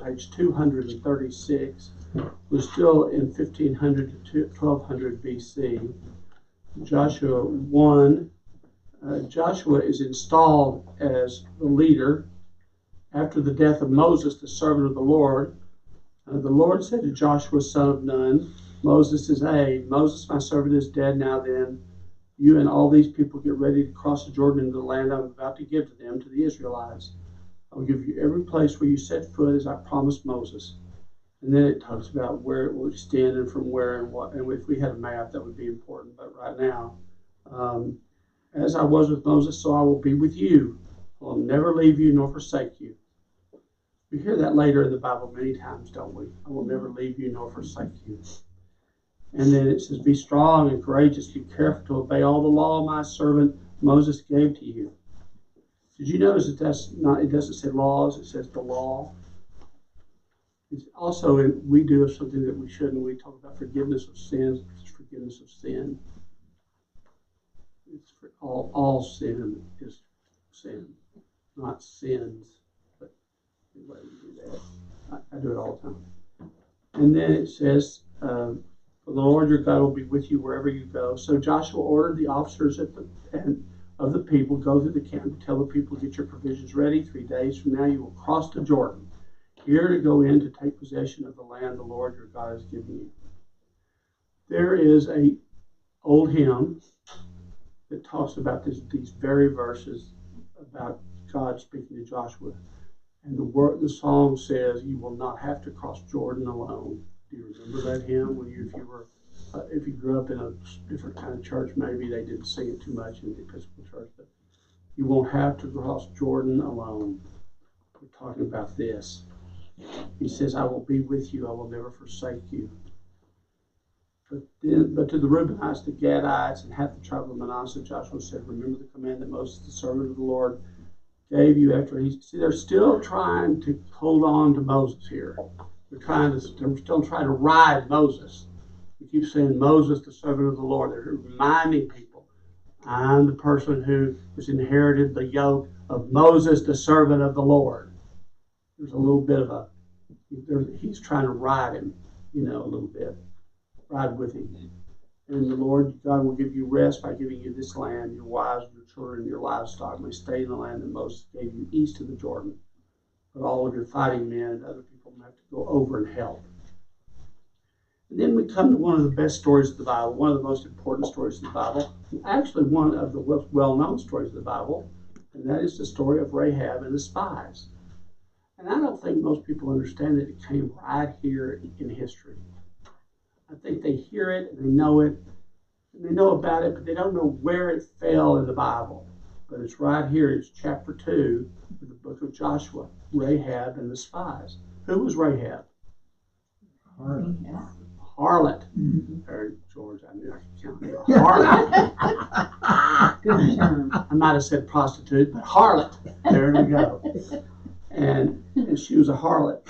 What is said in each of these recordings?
page 236. We're still in 1500 to 1200 BC. Joshua 1. Joshua is installed as the leader after the death of Moses, the servant of the Lord. The Lord said to Joshua, son of Nun, Moses is Moses, my servant, is dead. Now then, you and all these people get ready to cross the Jordan into the land I'm about to give to them, to the Israelites. I will give you every place where you set foot, as I promised Moses. And then it talks about where it will extend and from where and what. And if we had a map, that would be important. But right now, as I was with Moses, so I will be with you. I will never leave you nor forsake you. We hear that later in the Bible many times, don't we? I will never leave you nor forsake you. And then it says, be strong and courageous. Be careful to obey all the law my servant Moses gave to you. Did you notice that it doesn't say laws, it says the law? It's also, we do something that we shouldn't. We talk about forgiveness of sins. It's forgiveness of sin. It's for all sin is sin, not sins. But anyway, we do that. I do it all the time. And then it says, for the Lord your God will be with you wherever you go. So Joshua ordered the officers of the people, go through the camp, tell the people, get your provisions ready. 3 days from now you will cross the Jordan, here to go in to take possession of the land the Lord your God is giving you. There is an old hymn that talks about these very verses about God speaking to Joshua. And the song says, you will not have to cross Jordan alone. Do you remember that hymn? If you grew up in a different kind of church, maybe they didn't sing it too much in the Episcopal church, but you won't have to cross Jordan alone. We're talking about this. He says, I will be with you. I will never forsake you. But to the Reubenites, the Gadites, and half the tribe of Manasseh, Joshua said, remember the command that Moses, the servant of the Lord, gave you after they're still trying to hold on to Moses here. They're still trying to ride Moses. We keep saying Moses, the servant of the Lord. They're reminding people, I'm the person who has inherited the yoke of Moses, the servant of the Lord. There's a little bit of he's trying to ride him, a little bit. Ride with him. And the Lord God will give you rest by giving you this land. Your wives, your children, your livestock may stay in the land that Moses gave you east of the Jordan. But all of your fighting men and other people have to go over and help. And then we come to one of the best stories of the Bible, one of the most important stories of the Bible, actually one of the well-known stories of the Bible, and that is the story of Rahab and the spies. And I don't think most people understand that it came right here in history. I think they hear it and they know it, and they know about it, but they don't know where it fell in the Bible. But it's right here. It's chapter 2 of the book of Joshua, Rahab and the spies. Who was Rahab? Harlot. Very George, I knew I could count it. Harlot. Good term. I might have said prostitute, but harlot. There we go. And she was a harlot.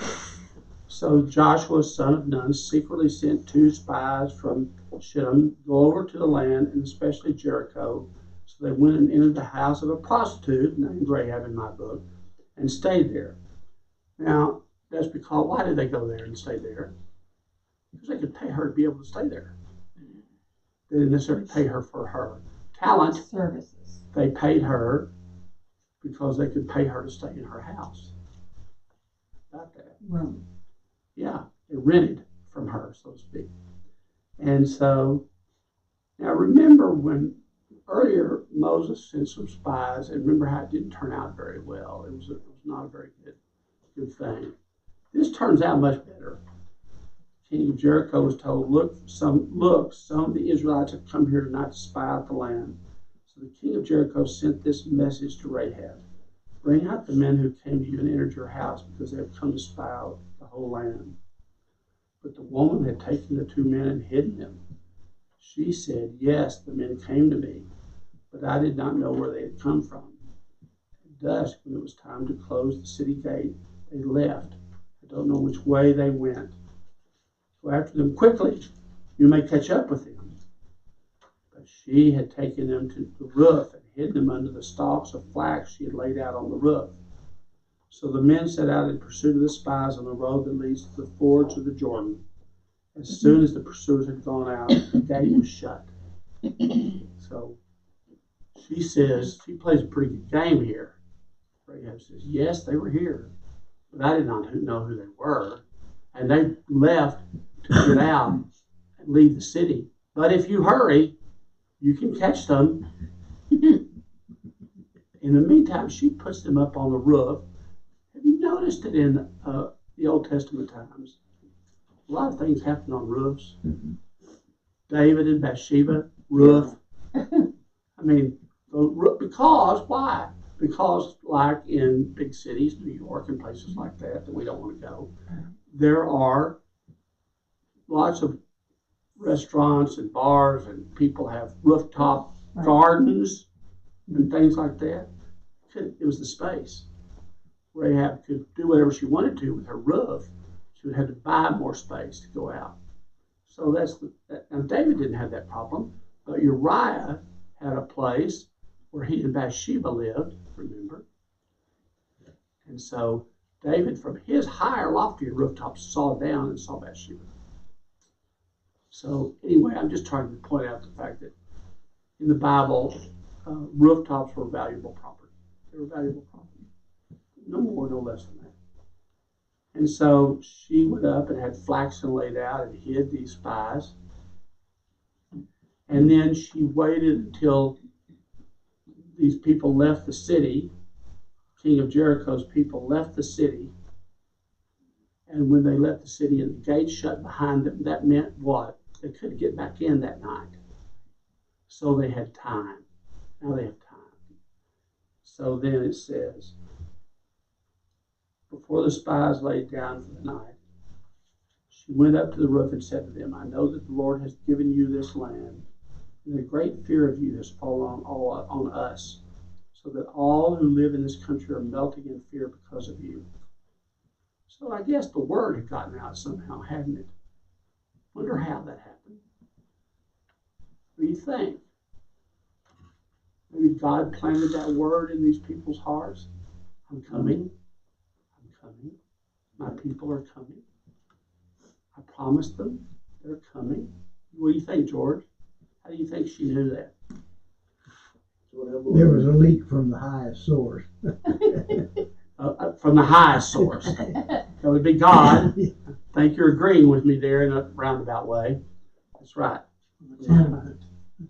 So Joshua, son of Nun, secretly sent 2 spies from Shittim, go over to the land, and especially Jericho. So they went and entered the house of a prostitute, named Rahab in my book, and stayed there. Now, that's because, why did they go there and stay there? Because they could pay her to be able to stay there. They didn't necessarily pay her for her talent. Services. They paid her because they could pay her to stay in her house. Got that? Room. Yeah, they rented from her, so to speak. And so, now remember when earlier Moses sent some spies, and remember how it didn't turn out very well. It was not a very good thing. This turns out much better. King of Jericho was told, look, some of the Israelites have come here tonight to spy out the land. So the king of Jericho sent this message to Rahab. Bring out the men who came to you and entered your house, because they have come to spy out the whole land. But the woman had taken the 2 men and hidden them. She said, yes, the men came to me, but I did not know where they had come from. At dusk, when it was time to close the city gate, they left. I don't know which way they went. Go after them quickly. You may catch up with them. But she had taken them to the roof and hidden them under the stalks of flax she had laid out on the roof. So the men set out in pursuit of the spies on the road that leads to the fords of the Jordan. As soon as the pursuers had gone out, the gate was shut. So she says, she plays a pretty good game here. Rahab says, yes, they were here, but I did not know who they were. And they left to get out and leave the city. But if you hurry, you can catch them. In the meantime, she puts them up on the roof. Have you noticed that in the Old Testament times, a lot of things happen on roofs? David and Bathsheba, roof. I mean, because, why? Because like in big cities, New York and places like that we don't want to go, there are lots of restaurants and bars, and people have rooftop gardens and things like that. It was the space. Rahab could do whatever she wanted to with her roof. She would have to buy more space to go out. So now David didn't have that problem, but Uriah had a place where he and Bathsheba lived, remember? And so David, from his higher, loftier rooftop, saw down and saw Bathsheba. So anyway, I'm just trying to point out the fact that in the Bible, rooftops were valuable property. They were valuable property. No more, no less than that. And so she went up and had flaxen laid out and hid these spies. And then she waited until these people left the city. King of Jericho's people left the city. And when they left the city and the gates shut behind them, that meant what? They couldn't get back in that night. So they had time. Now they have time. So then it says, before the spies laid down for the night, she went up to the roof and said to them, I know that the Lord has given you this land, and a great fear of you has fallen on us, so that all who live in this country are melting in fear because of you. So I guess the word had gotten out somehow, hadn't it? Wonder how that happened. What do you think? Maybe God planted that word in these people's hearts. I'm coming. I'm coming. My people are coming. I promised them they're coming. What do you think, George? How do you think she knew that? There was a leak from the highest source. From the highest source. That would be God. I think you're agreeing with me there in a roundabout way. That's right. The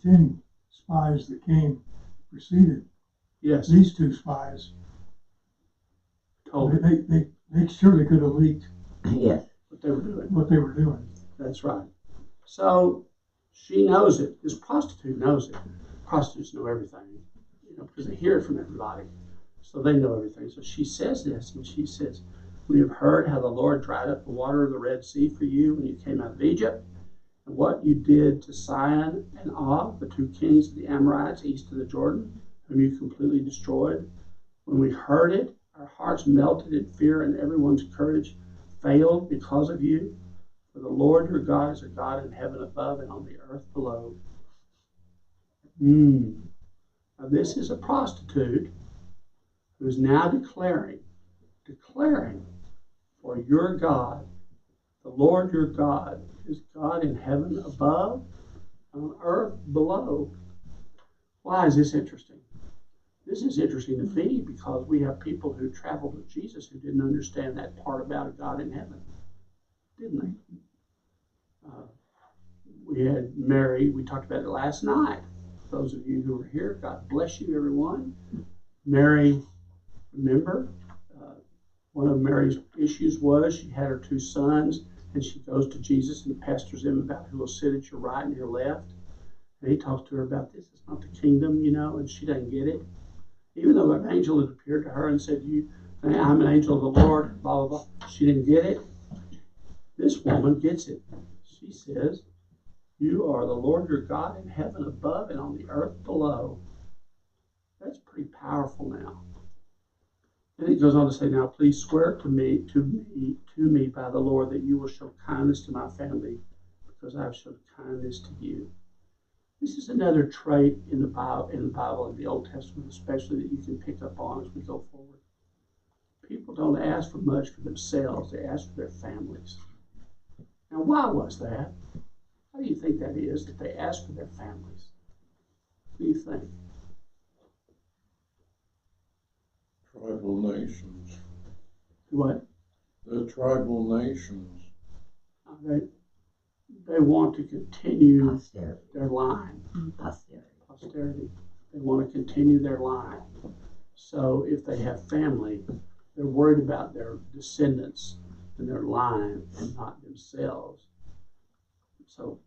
10 spies that came preceded. Yes. These 2 spies, Totally. they surely could have leaked Yes. What they were doing. That's right. So she knows it. This prostitute knows it. Prostitutes know everything, because they hear it from everybody. So they know everything. So she says this, and she says, we have heard how the Lord dried up the water of the Red Sea for you when you came out of Egypt, and what you did to Sihon and Og, the 2 kings of the Amorites east of the Jordan, whom you completely destroyed. When we heard it, our hearts melted in fear, and everyone's courage failed because of you. For the Lord your God is a God in heaven above and on the earth below. Now this is a prostitute who is now declaring for your God, the Lord your God is God in heaven above and on earth below. Why is this interesting? This is interesting to me because we have people who traveled with Jesus who didn't understand that part about a God in heaven, didn't they? We had Mary, we talked about it last night. Those of you who were here, God bless you, everyone. Mary, remember, one of Mary's issues was she had her 2 sons, and she goes to Jesus and pesters him about who will sit at your right and your left. And he talks to her about this. It's not the kingdom, and she doesn't get it. Even though an angel had appeared to her and said, I'm an angel of the Lord, blah, blah, blah. She didn't get it. This woman gets it. She says, you are the Lord your God in heaven above and on the earth below. That's pretty powerful now. And it goes on to say, now please swear to me by the Lord that you will show kindness to my family because I have showed kindness to you. This is another trait in the Bible, in the Old Testament especially, that you can pick up on as we go forward. people don't ask for much for themselves, they ask for their families. Now, why was that? How do you think that is, that they ask for their families? What do you think? Tribal nations. What? The tribal nations. They want to continue Posterity. their line. Posterity. They want to continue their line. So if they have family, they're worried about their descendants and their line and not themselves. So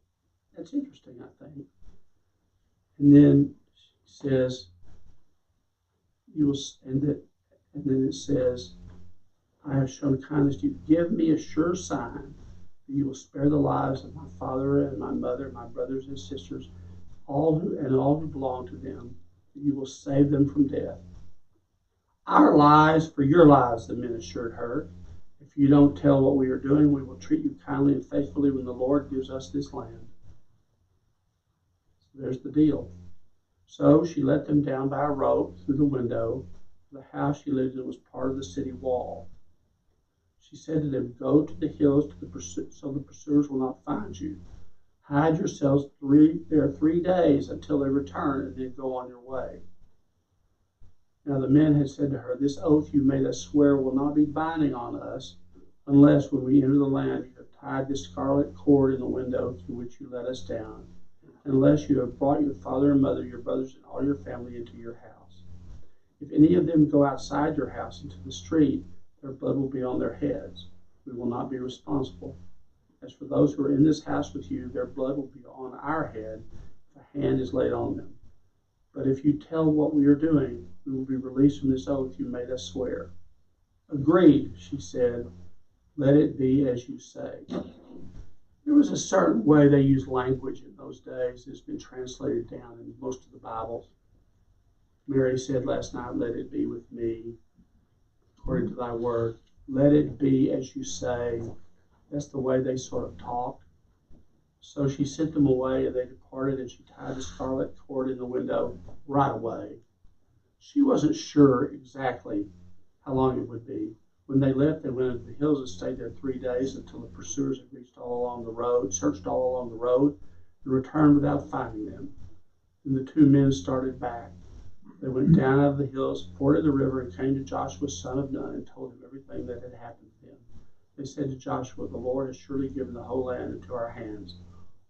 that's interesting, I think. And then it says, and then it says, I have shown kindness to you. Give me a sure sign that you will spare the lives of my father and my mother, my brothers and sisters, all who belong to them, that you will save them from death. Our lives for your lives, the men assured her. If you don't tell what we are doing, we will treat you kindly and faithfully when the Lord gives us this land. So there's the deal. So she let them down by a rope through the window. The house she lived in was part of the city wall. She said to them, go to the hills so the pursuers will not find you. Hide yourselves there 3 days until they return, and then go on your way. Now the men had said to her, this oath you made us swear will not be binding on us, unless when we enter the land you have tied this scarlet cord in the window through which you let us down, unless you have brought your father and mother, your brothers, and all your family into your house. If any of them go outside your house into the street, their blood will be on their heads. We will not be responsible. As for those who are in this house with you, their blood will be on our head if a hand is laid on them. But if you tell what we are doing, we will be released from this oath you made us swear. Agreed, she said. Let it be as you say. There was a certain way they used language in those days. It's been translated down in most of the Bibles. Mary said last night, let it be with me, according to thy word. Let it be as you say. That's the way they sort of talked. So she sent them away, and they departed, and she tied the scarlet cord in the window right away. She wasn't sure exactly how long it would be. When they left, they went into the hills and stayed there 3 days until the pursuers had searched all along the road, and returned without finding them. Then the 2 men started back. They went down out of the hills, forded the river, and came to Joshua, son of Nun, and told him everything that had happened to them. They said to Joshua, the Lord has surely given the whole land into our hands.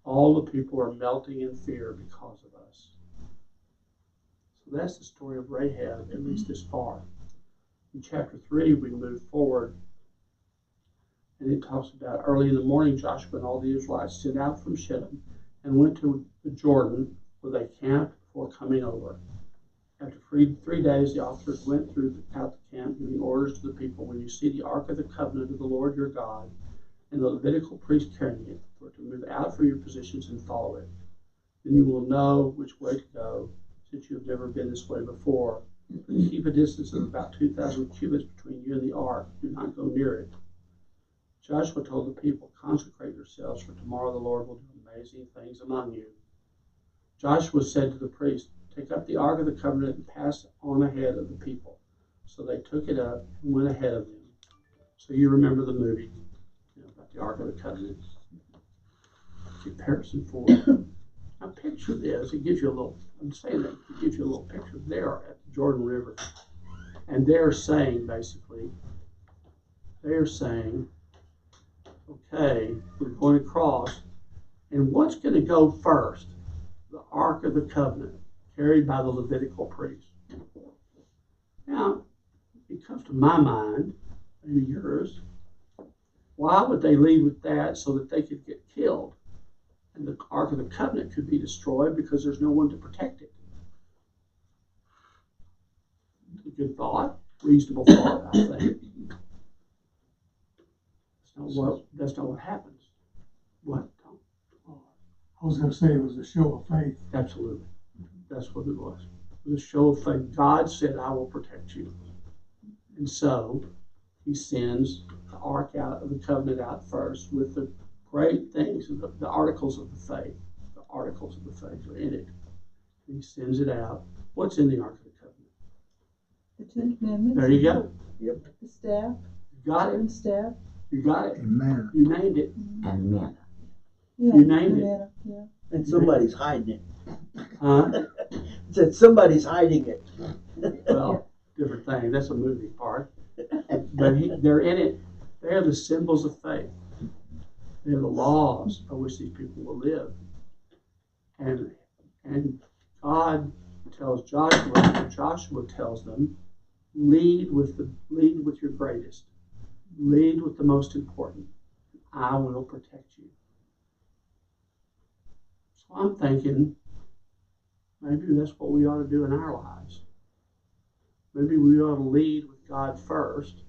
All the people are melting in fear because of us. So that's the story of Rahab, at least this far. In chapter 3, we move forward, and it talks about early in the morning, Joshua and all the Israelites set out from Shittim and went to the Jordan, where they camped before coming over. After 3 days, the officers went throughout the camp, giving orders to the people, when you see the ark of the covenant of the Lord your God, and the Levitical priest carrying it, for to move out from your positions and follow it. Then you will know which way to go, since you have never been this way before. But keep a distance of about 2,000 cubits between you and the ark. Do not go near it. Joshua told the people, consecrate yourselves, for tomorrow the Lord will do amazing things among you. Joshua said to the priest, take up the ark of the covenant and pass on ahead of the people. So they took it up and went ahead of them. So you remember the movie, about the ark of the covenant. Comparison for now picture this. It gives you a little, I'm saying that, it gives you a little picture there at the Jordan River. And they're saying, basically, okay, we're going across, and what's going to go first? The Ark of the Covenant, carried by the Levitical priest. Now, it comes to my mind, maybe yours, why would they lead with that so that they could get killed? And the Ark of the Covenant could be destroyed because there's no one to protect it. A good thought, reasonable thought, I think. That's not what happens. What, Tom? I was going to say it was a show of faith. Absolutely. That's what it was. It was a show of faith. God said, I will protect you. And so he sends the Ark out of the Covenant out first with the great things, the articles of the faith. The articles of the faith are in it. And he sends it out. What's in the Ark of the Covenant? The Ten Commandments. There you go. The staff. You got it. Aaron's staff. You got it. Amen. You named it. And manna. Yeah. You named the it. manna, yeah. And somebody's hiding Huh? it. Said somebody's hiding it. Well, different thing. That's a movie part. But they're in it. They are the symbols of faith. They're the laws by which these people will live. And God tells Joshua tells them, lead with your greatest. Lead with the most important. I will protect you. So I'm thinking, maybe that's what we ought to do in our lives. Maybe we ought to lead with God first,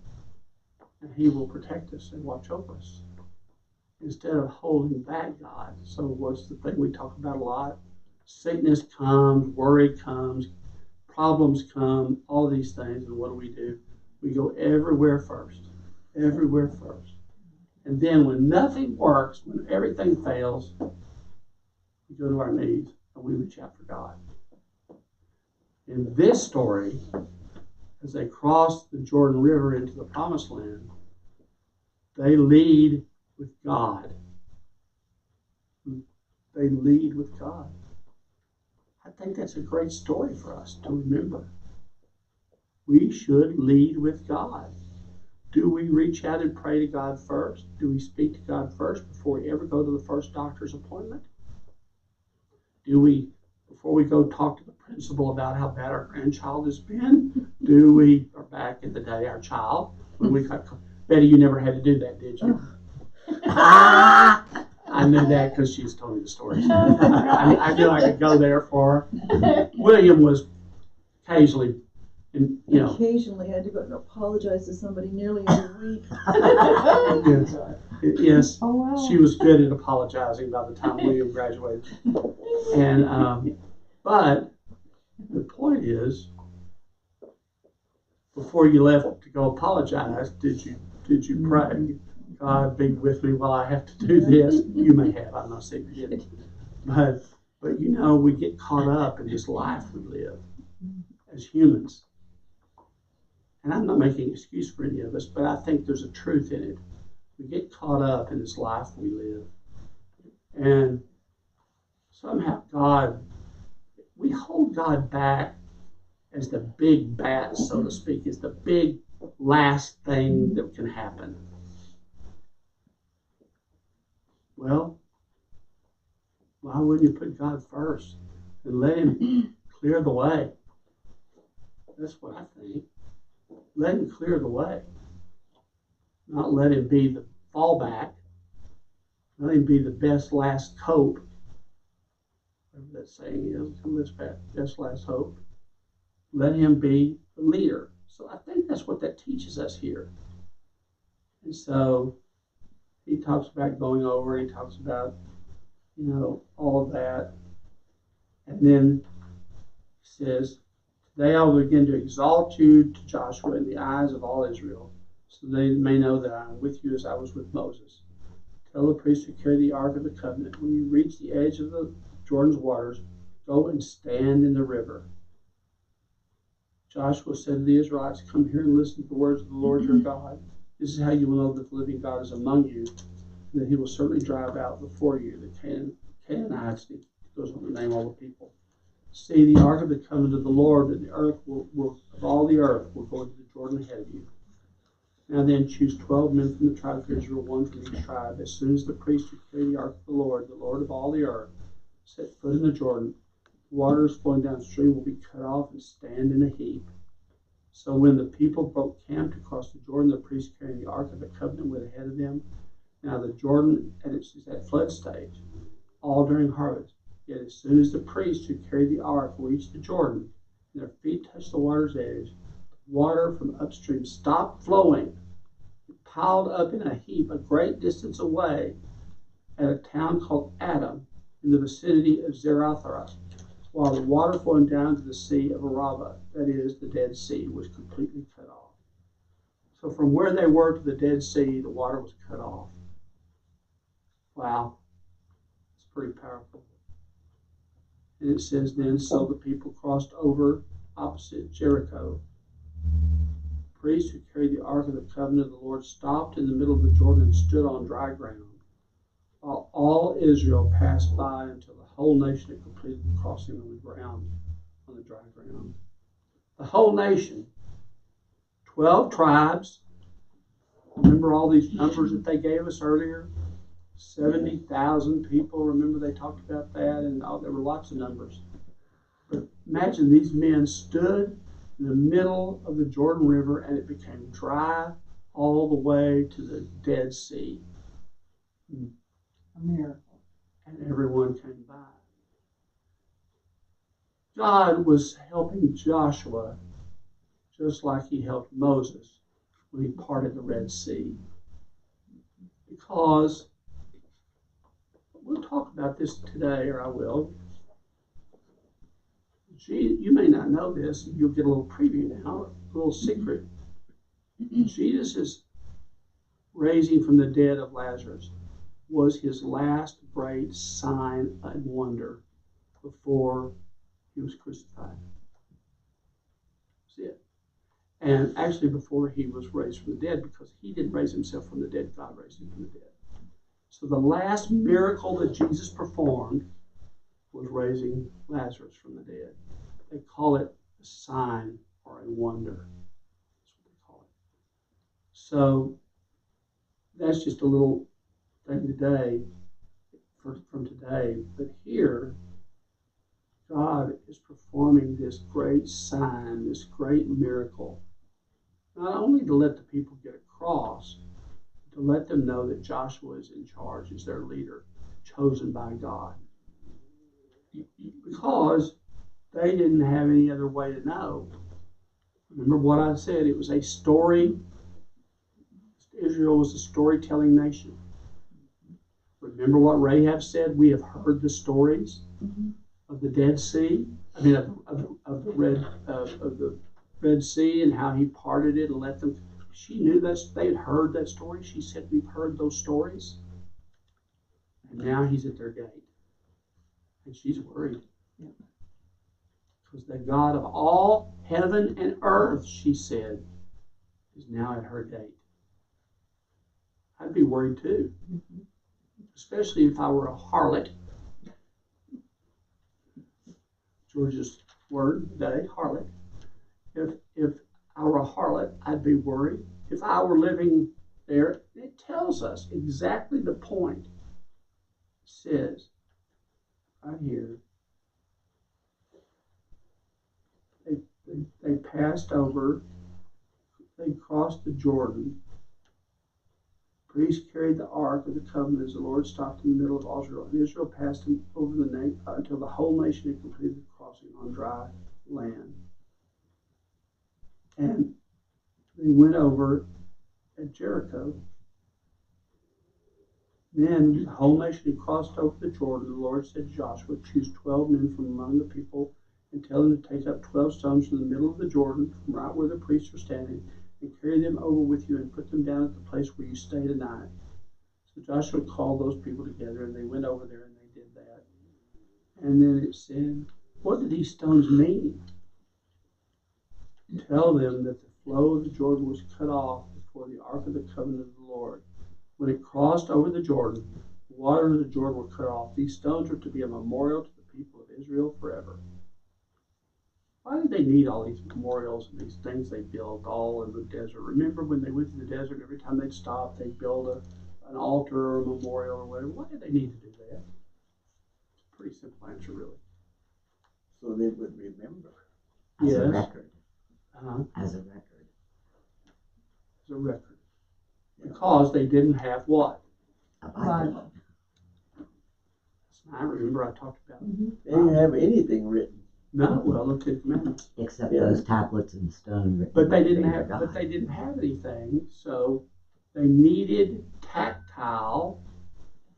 and He will protect us and watch over us, instead of holding back God. So what's the thing we talk about a lot? Sickness comes, worry comes, problems come, all these things, and what do? We go everywhere first. Everywhere first. And then when nothing works, when everything fails, we go to our knees and we reach out for God. In this story, as they cross the Jordan River into the Promised Land, they lead with God. They lead with God. I think that's a great story for us to remember. We should lead with God. Do we reach out and pray to God first? Do we speak to God first before we ever go to the first doctor's appointment? Do we, before we go talk to the principal about how bad our grandchild has been, or back in the day, our child, when we got, Betty, you never had to do that, did you? I knew that because she's told me the stories. I knew I could go there for her. William was occasionally, Occasionally had to go and apologize to somebody nearly every week. yes, Oh, wow. she was good at apologizing by the time William graduated. And but the point is, before you left to go apologize, did you pray? God, be with me while I have to do this. You may have. I'm not saying you didn't. But we get caught up in this life we live as humans. And I'm not making an excuse for any of us, but I think there's a truth in it. We get caught up in this life we live. And somehow we hold God back as the big bat, so to speak, as the big last thing that can happen. Well, why wouldn't you put God first and let Him clear the way? That's what I think. Let Him clear the way. Not let Him be the fallback. Let Him be the best last hope. Whatever that saying is, best last hope. Let Him be the leader. So I think that's what that teaches us here. And so he talks about going over, he talks about, all of that. And then he says, today I will begin to exalt you to Joshua in the eyes of all Israel, so they may know that I am with you as I was with Moses. Tell the priests who carry the Ark of the Covenant, when you reach the edge of the Jordan's waters, go and stand in the river. Joshua said to the Israelites, come here and listen to the words of the Lord your God. This is how you will know that the living God is among you, and that He will certainly drive out before you the Canaanites. He goes on to name all the people. See, the Ark of the Covenant of the Lord, and the earth of all the earth will go into the Jordan ahead of you. Now then, choose 12 men from the tribe of Israel, one from each tribe. As soon as the priests who carry the Ark of the Lord of all the earth, set foot in the Jordan, the waters flowing downstream will be cut off and stand in a heap. So when the people broke camp to cross the Jordan, the priests carrying the Ark of the Covenant went ahead of them. Now the Jordan is at flood stage, all during harvest. Yet as soon as the priests who carried the Ark reached the Jordan, and their feet touched the water's edge, water from upstream stopped flowing. It piled up in a heap a great distance away at a town called Adam in the vicinity of Zarethan, while the water flowing down to the Sea of Arabah, that is, the Dead Sea, was completely cut off. So from where they were to the Dead Sea, the water was cut off. Wow. It's pretty powerful. And it says then, so the people crossed over opposite Jericho. The priests who carried the Ark of the Covenant of the Lord stopped in the middle of the Jordan and stood on dry ground, while all Israel passed by until the whole nation had completed the crossing on the dry ground. The whole nation, 12 tribes. Remember all these numbers that they gave us earlier? 70,000 people. Remember they talked about that, and there were lots of numbers. But imagine these men stood in the middle of the Jordan River, and it became dry all the way to the Dead Sea. A miracle. And everyone came by. God was helping Joshua just like he helped Moses when he parted the Red Sea. Because, we'll talk about this today, or I will. You may not know this, you'll get a little preview now, a little secret. Jesus' raising from the dead of Lazarus was his last great sign and wonder before he was crucified. That's it. And actually before he was raised from the dead, because he didn't raise himself from the dead, God raised him from the dead. So the last miracle that Jesus performed was raising Lazarus from the dead. They call it a sign or a wonder. That's what they call it. So that's just a little thing today, from today. But here, God is performing this great sign, this great miracle, not only to let the people get across, but to let them know that Joshua is in charge, is their leader, chosen by God. Because they didn't have any other way to know. Remember what I said, it was a story. Israel was a storytelling nation. Remember what Rahab said? We have heard the stories of the Dead Sea. I mean, of the Red Sea and how he parted it and let them. She knew that they had heard that story. She said, "We've heard those stories." And now he's at their gate, and she's worried because the God of all heaven and earth, she said, is now at her gate. I'd be worried too, especially if I were a harlot. George's word today, harlot. If I were a harlot, I'd be worried. If I were living there, it tells us exactly the point. It says right here, they passed over, they crossed the Jordan. Priests carried the ark of the covenant as the Lord stopped in the middle of Israel, and Israel passed him over until the whole nation had completed the crossing on dry land. And they went over at Jericho. Then the whole nation had crossed over the Jordan. The Lord said to Joshua, "Choose 12 men from among the people and tell them to take up 12 stones from the middle of the Jordan, from right where the priests are standing, and carry them over with you and put them down at the place where you stay tonight." So Joshua called those people together, and they went over there and they did that. And then it said, what do these stones mean? Tell them that the flow of the Jordan was cut off before the Ark of the Covenant of the Lord. When it crossed over the Jordan, the waters of the Jordan were cut off. These stones are to be a memorial to the people of Israel forever. Why did they need all these memorials and these things they built all in the desert? Remember when they went to the desert, every time they'd stop, they'd build an altar or a memorial or whatever. Why did they need to do that? It's a pretty simple answer, really. So they would remember. As Yes. a record. As As a record. a record. Because they didn't have what? A Bible. I remember I talked about it. They didn't have anything written. No, well, the Ten Commandments. Except Yeah. those tablets in stone written. But they didn't by have. God. But they didn't have anything, so they needed tactile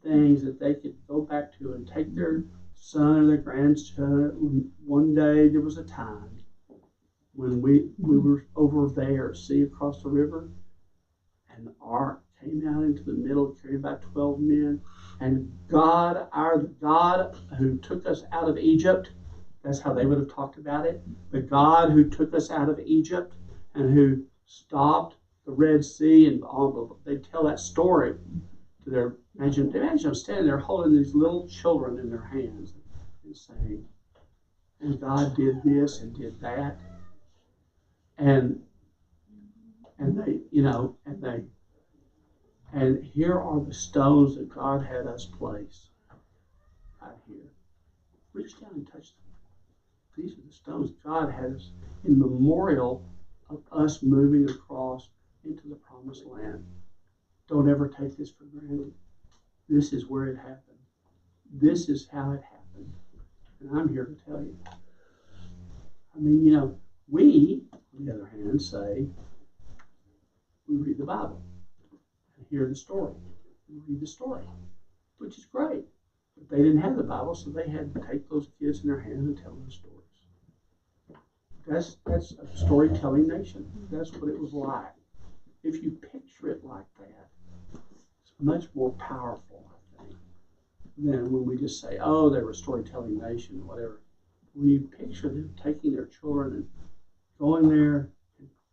things that they could go back to and take their son or their grandson. One day there was a time when we were over there, see across the river, and the ark came out into the middle, carried about 12 men, and God, our God who took us out of Egypt. That's how they would have talked about it. The God who took us out of Egypt and who stopped the Red Sea, and they tell that story to their imagine them standing there holding these little children in their hands and saying, and God did this and did that, and they, and here are the stones that God had us place right here. Reach down and touch them. These are the stones God had us in memorial of us moving across into the promised land. Don't ever take this for granted. This is where it happened. This is how it happened. And I'm here to tell you. I mean, we, on the other hand, say we read the Bible and hear the story. We read the story, which is great. But they didn't have the Bible, so they had to take those kids in their hands and tell those stories. That's a storytelling nation. That's what it was like. If you picture it like that, it's much more powerful, I think, than when we just say, oh, they were a storytelling nation, whatever. When you picture them taking their children and going there,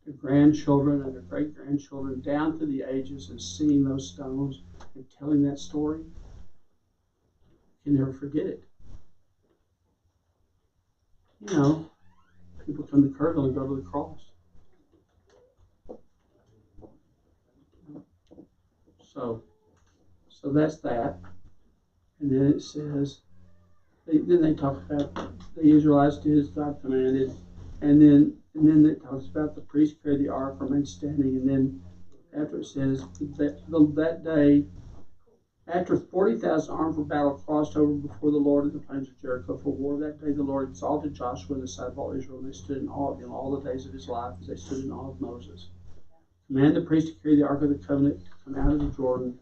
their grandchildren and their great-grandchildren down through the ages and seeing those stones and telling that story, you can never forget it. People come to Kerrville and go to the cross. So that's that. And then it says, then they talk about the Israelites did as God commanded, and then it talks about the priest carried the ark, remained standing, and then after it says that day, after 40,000 armed for battle crossed over before the Lord in the plains of Jericho for war, that day the Lord exalted Joshua in the sight of all Israel, and they stood in awe of him all the days of his life, as they stood in awe of Moses. Command the priest to carry the ark of the covenant, come out of the Jordan,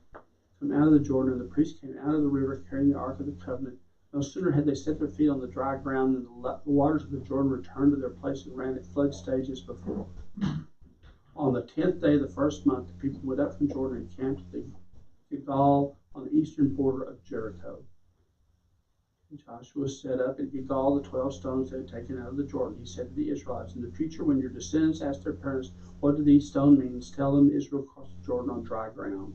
and the priest came out of the river carrying the ark of the covenant. No sooner had they set their feet on the dry ground than the waters of the Jordan returned to their place and ran at flood stages before. On the 10th day of the first month, the people went up from Jordan and camped at the Gilgal on the eastern border of Jericho. And Joshua set up at Gilgal the 12 stones they had taken out of the Jordan. He said to the Israelites, in the future, when your descendants ask their parents, what do these stones mean? Tell them Israel crossed the Jordan on dry ground.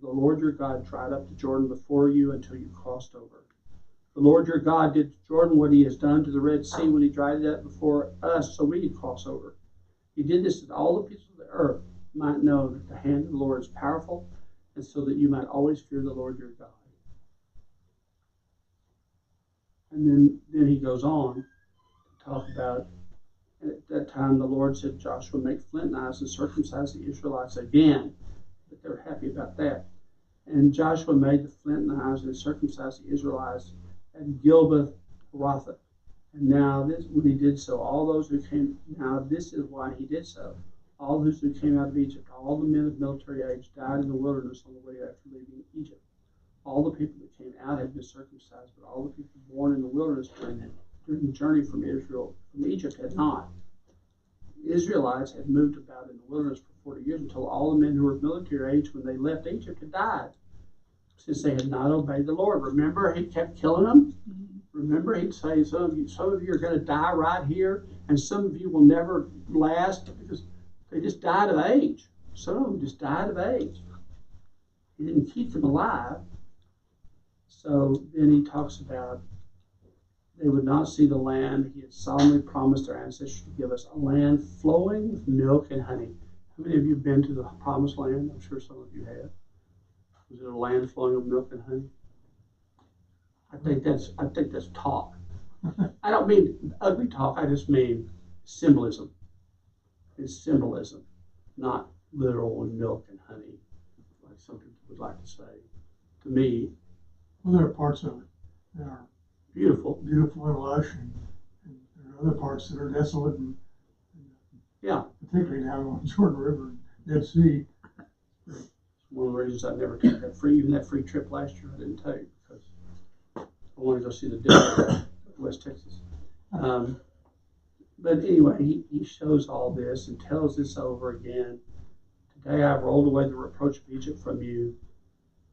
The Lord your God dried up the Jordan before you until you crossed over. The Lord your God did to Jordan what he has done to the Red Sea when he dried it up before us so we could cross over. He did this that all the peoples of the earth might know that the hand of the Lord is powerful, and so that you might always fear the Lord your God. And then he goes on to talk about, at that time the Lord said, Joshua, make flint knives and circumcise the Israelites again. But they're happy about that. And Joshua made the flint knives and circumcised the Israelites at Gilboa Haratha. And now when he did so, this is why he did so. All those who came out of Egypt, all the men of military age, died in the wilderness on the way after leaving Egypt. All the people that came out had been circumcised, but all the people born in the wilderness during the journey from Egypt had not. The Israelites had moved about in the wilderness for 40 years until all the men who were of military age when they left Egypt had died, since they had not obeyed the Lord. Remember, he kept killing them? Remember, he'd say, some of you are going to die right here, and some of you will never last because they just died of age. Some of them just died of age. He didn't keep them alive. So then he talks about they would not see the land he had solemnly promised their ancestors to give us, a land flowing with milk and honey. How many of you have been to the promised land? I'm sure some of you have. Was it a land flowing with milk and honey? I think that's talk. I don't mean ugly talk. I just mean symbolism. It's symbolism, not literal milk and honey, like some people would like to say. To me, Well, there are parts of it that are beautiful. beautiful and lush, and there are other parts that are desolate, and Yeah. particularly down on Jordan River, Dead Sea. One of the reasons I never took that free trip last year, I didn't take because I wanted to go see the desert of West Texas. But anyway, he shows all this and tells this over again. Today I've rolled away the reproach of Egypt from you.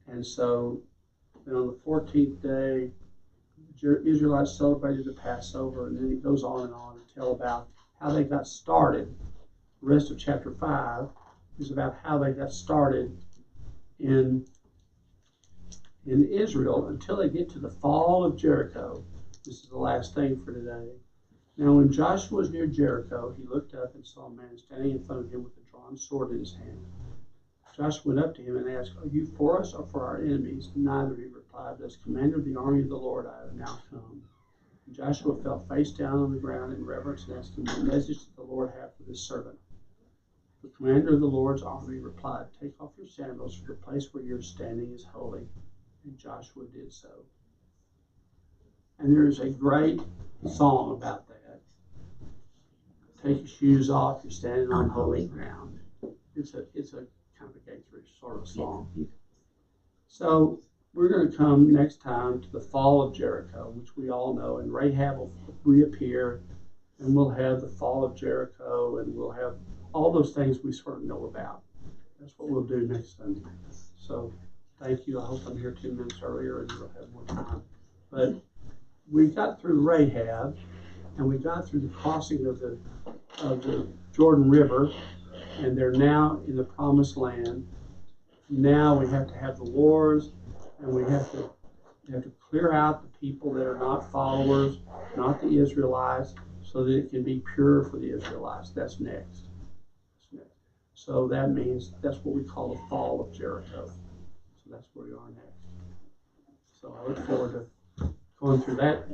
And so then on the 14th day, the Israelites celebrated the Passover, and then he goes on and tell about how they got started. The rest of chapter 5 is about how they got started in Israel until they get to the fall of Jericho. This is the last thing for today. Now, when Joshua was near Jericho, he looked up and saw a man standing in front of him with a drawn sword in his hand. Joshua went up to him and asked, "Are you for us or for our enemies?" Neither, he replied, "As commander of the army of the Lord, I have now come." And Joshua fell face down on the ground in reverence and asked him, "What message did the Lord have for this servant?" The commander of the Lord's army replied, "Take off your sandals, for the place where you're standing is holy." And Joshua did so. And there is a great song about that. Take your shoes off, you're standing on holy ground. It's a congregatory sort of song. So we're going to come next time to the fall of Jericho, which we all know, and Rahab will reappear, and we'll have the fall of Jericho, and we'll have all those things we sort of know about. That's what we'll do next Sunday. So thank you. I hope I'm here 10 minutes earlier and you'll have more time. But we got through Rahab, and we got through the crossing of the Jordan River, and they're now in the promised land. Now we have to have the wars, and we have to clear out the people that are not followers, not the Israelites, so that it can be pure for the Israelites. That's next. So that means that's what we call the fall of Jericho. So that's where we are next. So I look forward to going through that